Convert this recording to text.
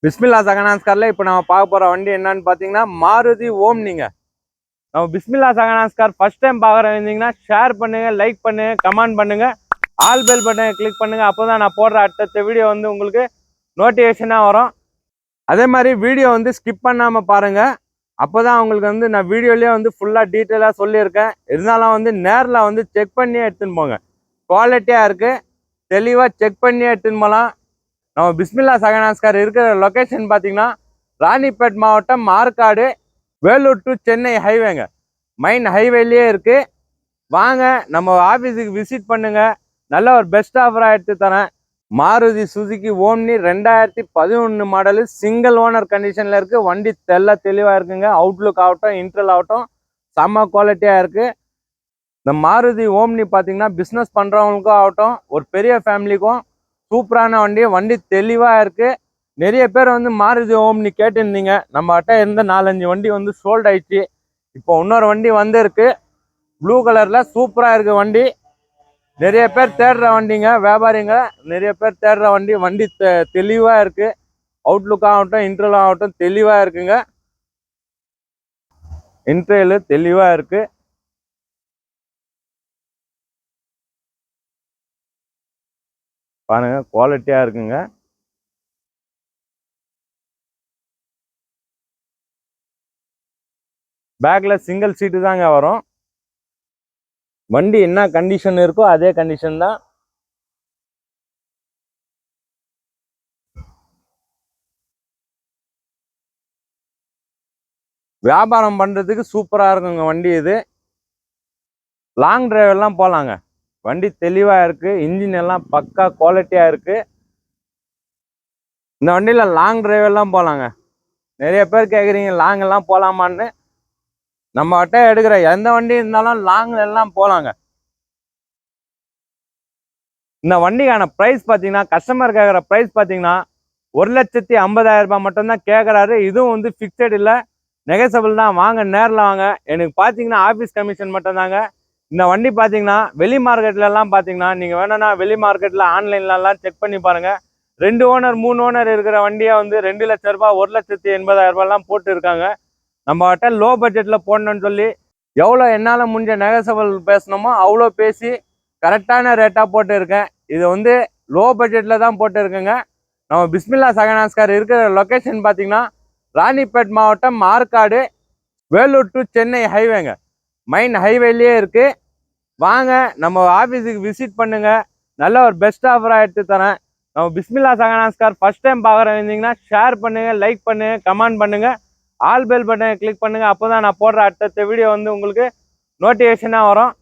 பிஸ்மில்லா சகனாஸ் கார்ல இப்போ நம்ம பார்க்க போகிற வண்டி என்னன்னு பார்த்தீங்கன்னா மாருதி ஓம்னிங்க. நம்ம பிஸ்மில்லா சகனாஸ் கார் ஃபர்ஸ்ட் டைம் பார்க்குற இருந்தீங்கன்னா ஷேர் பண்ணுங்க, லைக் பண்ணுங்க, கமெண்ட் பண்ணுங்க, ஆல் பெல் பட்டனை கிளிக் பண்ணுங்க. அப்போ தான் நான் போடுற அடுத்த வீடியோ வந்து உங்களுக்கு நோட்டிஃபிகேஷனாக வரும். அதே மாதிரி வீடியோ வந்து ஸ்கிப் பண்ணாமல் பாருங்க. அப்போ தான் உங்களுக்கு வந்து நான் வீடியோலேயே வந்து ஃபுல்லாக டீட்டெயிலாக சொல்லியிருக்கேன். இருந்தாலும் வந்து நேரில் வந்து செக் பண்ணியே எடுத்துன்னு போங்க. குவாலிட்டியாக இருக்குது, தெளிவாக செக் பண்ணியே எடுத்துன்னு போகலாம். நம்ம பிஸ்மில்லா சகனாஸ் கார் இருக்கிற லொக்கேஷன் பார்த்தீங்கன்னா ராணிப்பேட் மாவட்டம் ஆற்காடு, வேலூர் டு சென்னை ஹைவேங்க. மெயின் ஹைவேலேயே இருக்கு. வாங்க நம்ம ஆஃபீஸுக்கு விசிட் பண்ணுங்க. நல்ல ஒரு பெஸ்ட் ஆஃபராக எடுத்து தரேன். Maruti Suzuki omni 2011 model, single owner கண்டிஷனில் இருக்கு. வண்டி தெளிவாக இருக்குங்க. அவுட்லுக் ஆகட்டும், இன்ட்ரல் ஆகட்டும், செம்ம குவாலிட்டியாக இருக்கு. இந்த மாருதி ஓம்னி பார்த்தீங்கன்னா பிஸ்னஸ் பண்ணுறவங்களுக்கும் ஆகட்டும், ஒரு பெரிய ஃபேமிலிக்கும் சூப்பரான வண்டி தெளிவாக இருக்கு. நிறைய பேர் வந்து மாருதி ஓம்னி கேட்டுருந்தீங்க. நம்ம கிட்ட இருந்த 4-5 வண்டி வந்து சோல்ட் ஆயிடுச்சு. இப்போ இன்னொரு வண்டி வந்து இருக்கு, ப்ளூ கலர்ல சூப்பராக இருக்கு வண்டி. நிறைய பேர் தேடுற வண்டிங்க, வியாபாரிங்க நிறைய பேர் தேடுற வண்டி தெளிவாக இருக்கு. அவுட்லுக் ஆகட்டும், இன்டர்வல் ஆகட்டும் தெளிவாக இருக்குங்க. இன்டர்வல் தெளிவாக இருக்கு. பாருங்க, குவாலிட்டியா இருக்குங்க. பேக்ல சிங்கிள் சீட்டு தாங்க வரும். வண்டி என்ன கண்டிஷன் இருக்கோ அதே கண்டிஷன் தான். வியாபாரம் பண்றதுக்கு சூப்பரா இருக்குங்க வண்டி. இது லாங் டிரைவ் எல்லாம் போலாங்க. வண்டி தெளிவா இருக்கு. இன்ஜின் எல்லாம் பக்கா குவாலிட்டியா இருக்கு. இந்த வண்டியில லாங் டிரைவ் எல்லாம் போலாங்க. நிறைய பேர் கேக்குறீங்க லாங் எல்லாம் போலாமான்னு. நம்ம கிட்ட எடுக்கிற எந்த வண்டி இருந்தாலும் லாங் எல்லாம் போலாங்க. இந்த வண்டிக்கான பிரைஸ் பாத்தீங்கன்னா, கஸ்டமர் கேட்குற பிரைஸ் பாத்தீங்கன்னா 1,50,000 ரூபாய் மட்டும்தான் கேட்கறாரு. இதுவும் வந்து பிக்சட் இல்லை, நெகசபிள் தான். வாங்க நேரில் வாங்க. எனக்கு பார்த்தீங்கன்னா ஆஃபீஸ் கமிஷன் மட்டும் தாங்க. இந்த வண்டி பார்த்தீங்கன்னா வெளி மார்க்கெட்லலாம் பார்த்தீங்கன்னா, நீங்கள் வேணும்னா வெளி மார்க்கெட்டில் ஆன்லைன்லலாம் செக் பண்ணி பாருங்கள். 2 ஓனர் 3 ஓனர் இருக்கிற வண்டியை வந்து 2 லட்ச ரூபாய் 1,80,000 ரூபாய்லாம் போட்டு இருக்காங்க. நம்ம கிட்ட லோ பட்ஜெட்டில் போடணும்னு சொல்லி எவ்வளோ என்னால் முடிஞ்ச நெகசபிள் பேசணுமோ அவ்வளோ பேசி கரெக்டான ரேட்டாக போட்டு இருக்கேன். இது வந்து லோ பட்ஜெட்டில் தான் போட்டு இருக்குங்க. நம்ம பிஸ்மில்லா சகனாஸ் கார் இருக்கிற லொக்கேஷன் பார்த்தீங்கன்னா ராணிப்பேட் மாவட்டம் ஆற்காடு, வேலூர் டு சென்னை ஹைவேங்க. மெயின் ஹைவேலேயே இருக்கு. வாங்க நம்ம ஆஃபீஸுக்கு விசிட் பண்ணுங்க. நல்ல ஒரு பெஸ்ட் ஆஃபராக எடுத்து தரேன். நம்ம பிஸ்மில்லா சகனாஸ் கார் ஃபர்ஸ்ட் டைம் பார்க்குற இருந்தீங்கன்னா ஷேர் பண்ணுங்க, லைக் பண்ணுங்க, கமெண்ட் பண்ணுங்க, ஆல் பெல் பட்டனை கிளிக் பண்ணுங்க. அப்போ தான் நான் போடுற அடுத்த வீடியோ வந்து உங்களுக்கு நோட்டிஃபிகேஷனாக வரும்.